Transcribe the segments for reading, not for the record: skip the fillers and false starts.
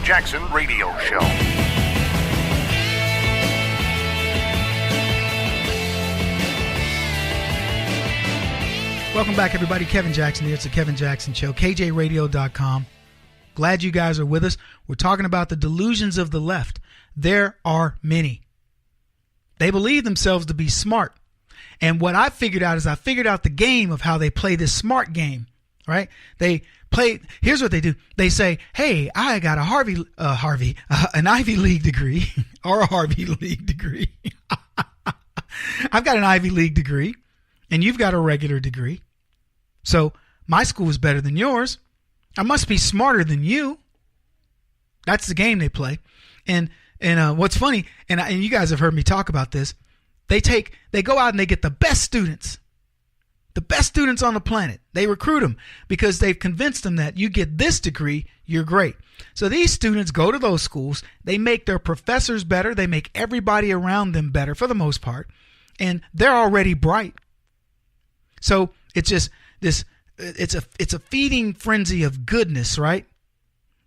Jackson Radio Show. Welcome back, everybody. Kevin Jackson here. It's the Kevin Jackson Show, KJRadio.com. Glad you guys are with us. We're talking about the delusions of the left. There are many. They believe themselves to be smart. And what I figured out is I figured out the game of how they play this smart game, right? Here's what they do. They say, hey, I got an Ivy League degree or a Harvey League degree. I've got an Ivy League degree and you've got a regular degree. So my school is better than yours. I must be smarter than you. That's the game they play. And what's funny, and you guys have heard me talk about this, they go out and they get the best students on the planet. They recruit them because they've convinced them that you get this degree, you're great. So these students go to those schools. They make their professors better. They make everybody around them better for the most part. And they're already bright. So it's just it's a feeding frenzy of goodness, right?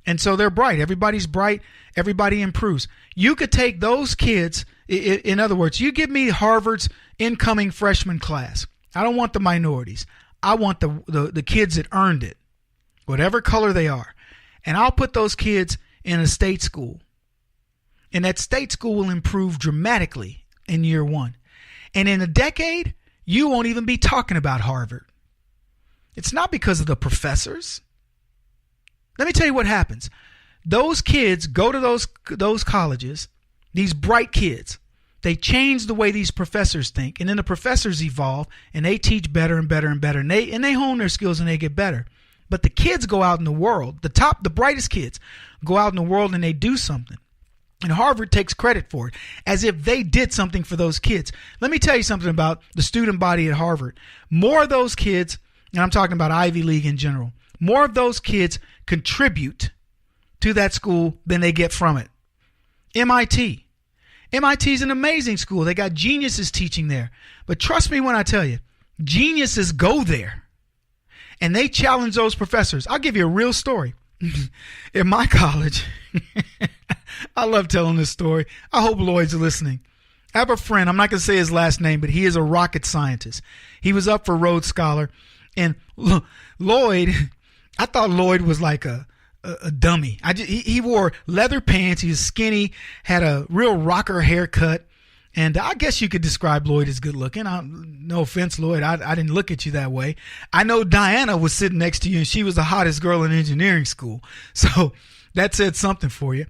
And so they're bright. Everybody's bright. Everybody improves. You could take those kids. In other words, you give me Harvard's incoming freshman class. I don't want the minorities. I want the kids that earned it, whatever color they are. And I'll put those kids in a state school. And that state school will improve dramatically in year one. And in a decade, you won't even be talking about Harvard. It's not because of the professors. Let me tell you what happens. Those kids go to those colleges, these bright kids. They change the way these professors think, and then the professors evolve, and they teach better and better and better, and they hone their skills and they get better. But the kids go out in the world, the brightest kids go out in the world and they do something. And Harvard takes credit for it, as if they did something for those kids. Let me tell you something about the student body at Harvard. More of those kids, and I'm talking about Ivy League in general, more of those kids contribute to that school than they get from it. MIT is an amazing school. They got geniuses teaching there. But trust me when I tell you, geniuses go there and they challenge those professors. I'll give you a real story. In my college, I love telling this story. I hope Lloyd's listening. I have a friend. I'm not going to say his last name, but he is a rocket scientist. He was up for Rhodes Scholar. And Lloyd, I thought Lloyd was like a dummy. He wore leather pants. He was skinny, had a real rocker haircut. And I guess you could describe Lloyd as good looking. No offense, Lloyd. I didn't look at you that way. I know Diana was sitting next to you and she was the hottest girl in engineering school. So that said something for you.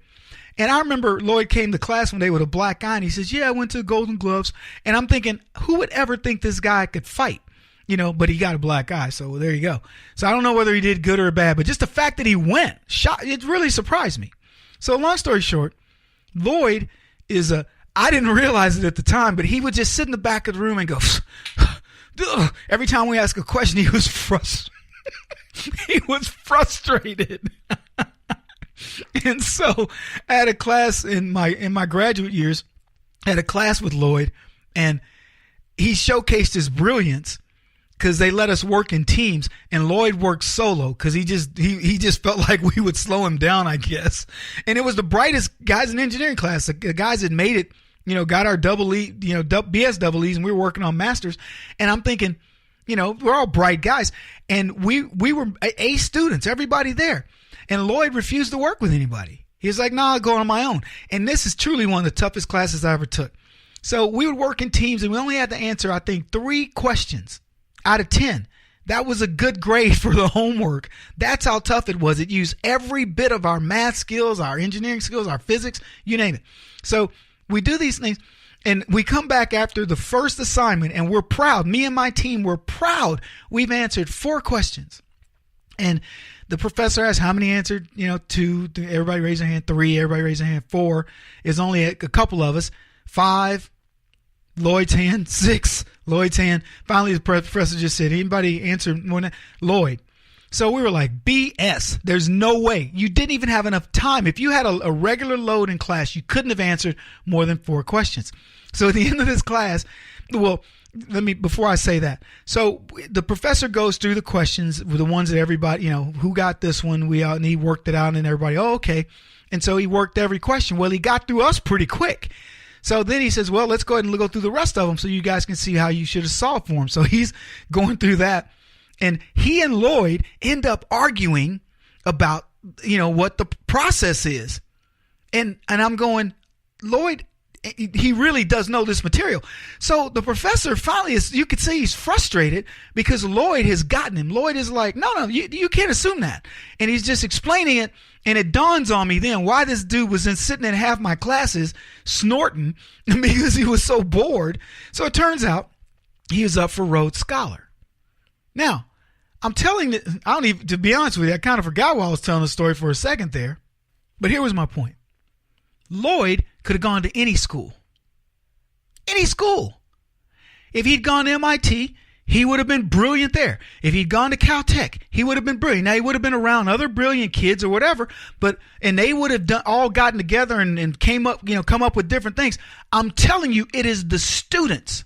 And I remember Lloyd came to class one day with a black eye and he says, yeah, I went to Golden Gloves. And I'm thinking, who would ever think this guy could fight? You know, but he got a black eye. So there you go. So I don't know whether he did good or bad, but just the fact that he went, it really surprised me. So long story short, Lloyd is I didn't realize it at the time, but he would just sit in the back of the room and go, every time we ask a question, he was frustrated. He was frustrated. And so I had a class in my graduate years, I had a class with Lloyd, and he showcased his brilliance because they let us work in teams, and Lloyd worked solo because he just felt like we would slow him down, I guess. And it was the brightest guys in engineering class, the guys that made it, got our double E, BS double E's, and we were working on masters. And I'm thinking, we're all bright guys, and we were A students, everybody there. And Lloyd refused to work with anybody. He was like, I'll go on my own. And this is truly one of the toughest classes I ever took. So we would work in teams, and we only had to answer, I think, 3 questions out of 10. That was a good grade for the homework. That's how tough it was. It used every bit of our math skills, our engineering skills, our physics, you name it. So we do these things, and we come back after the first assignment, and we're proud. Me and my team were proud. We've answered 4 questions. And the professor asked how many answered, 2, everybody raised their hand, 3, everybody raised their hand, 4. Is only a couple of us, 5, Lloyd's hand, 6, Lloyd's hand. Finally, the professor just said, anybody answer more than Lloyd? So we were like, BS. There's no way. You didn't even have enough time. If you had a regular load in class, you couldn't have answered more than 4 questions. So at the end of this class, before I say that. So the professor goes through the questions, the ones that everybody, who got this one, and he worked it out, and everybody, oh, okay. And so he worked every question. Well, he got through us pretty quick. So then he says, well, let's go ahead and go through the rest of them so you guys can see how you should have solved for them. So he's going through that. And he and Lloyd end up arguing about, what the process is. And I'm going, Lloyd, he really does know this material. So the professor finally you could see he's frustrated because Lloyd has gotten him. Lloyd is like, no, you can't assume that. And he's just explaining it. And it dawns on me then why this dude was sitting in half my classes snorting because he was so bored. So it turns out he was up for Rhodes Scholar. Now, I'm telling you, to be honest with you, I kind of forgot why I was telling the story for a second there. But here was my point. Lloyd could have gone to any school. Any school. If he'd gone to MIT, he would have been brilliant there. If he'd gone to Caltech, he would have been brilliant. Now, he would have been around other brilliant kids or whatever, and they would have all gotten together and come up with different things. I'm telling you, it is the students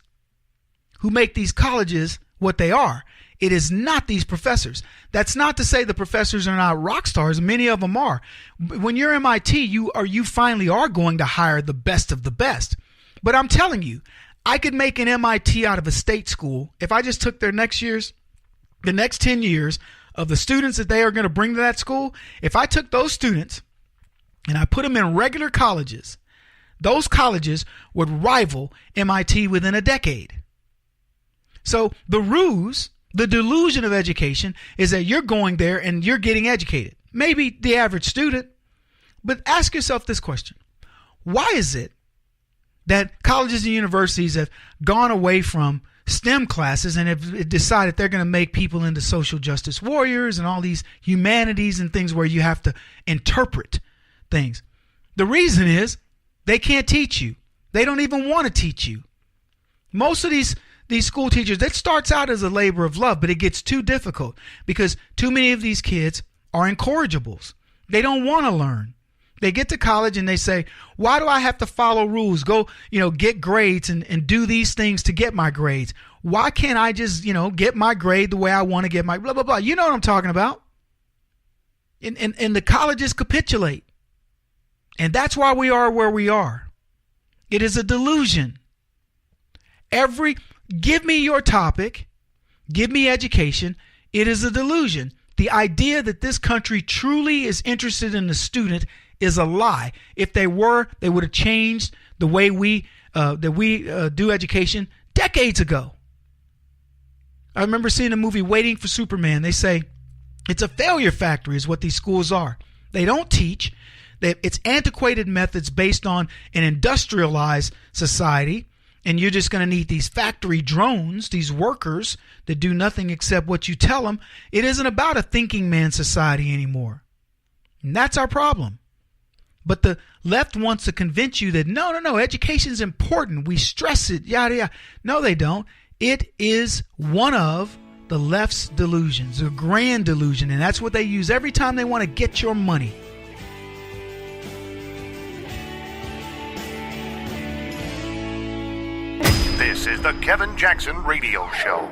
who make these colleges what they are. It is not these professors. That's not to say the professors are not rock stars. Many of them are. When you're MIT, you finally are going to hire the best of the best. But I'm telling you, I could make an MIT out of a state school if I just took the next 10 years of the students that they are going to bring to that school. If I took those students and I put them in regular colleges, those colleges would rival MIT within a decade. So the ruse, the delusion of education, is that you're going there and you're getting educated. Maybe the average student, but ask yourself this question. Why is it that colleges and universities have gone away from STEM classes and have decided they're going to make people into social justice warriors and all these humanities and things where you have to interpret things? The reason is they can't teach you. They don't even want to teach you. Most of these school teachers, that starts out as a labor of love, but it gets too difficult because too many of these kids are incorrigibles. They don't want to learn. They get to college and they say, why do I have to follow rules, go, get grades and do these things to get my grades? Why can't I just, get my grade the way I want to get my blah, blah, blah. You know what I'm talking about. And the colleges capitulate. And that's why we are where we are. It is a delusion. Give me your topic. Give me education. It is a delusion. The idea that this country truly is interested in the student is a lie. If they were, they would have changed the way we do education decades ago. I remember seeing the movie Waiting for Superman. They say it's a failure factory is what these schools are. They don't teach. It's antiquated methods based on an industrialized society. And you're just going to need these factory drones, these workers that do nothing except what you tell them. It isn't about a thinking man society anymore. And that's our problem. But the left wants to convince you that no, education is important. We stress it, yada, yada. No, they don't. It is one of the left's delusions, a grand delusion. And that's what they use every time they want to get your money. This is the Kevin Jackson Radio Show.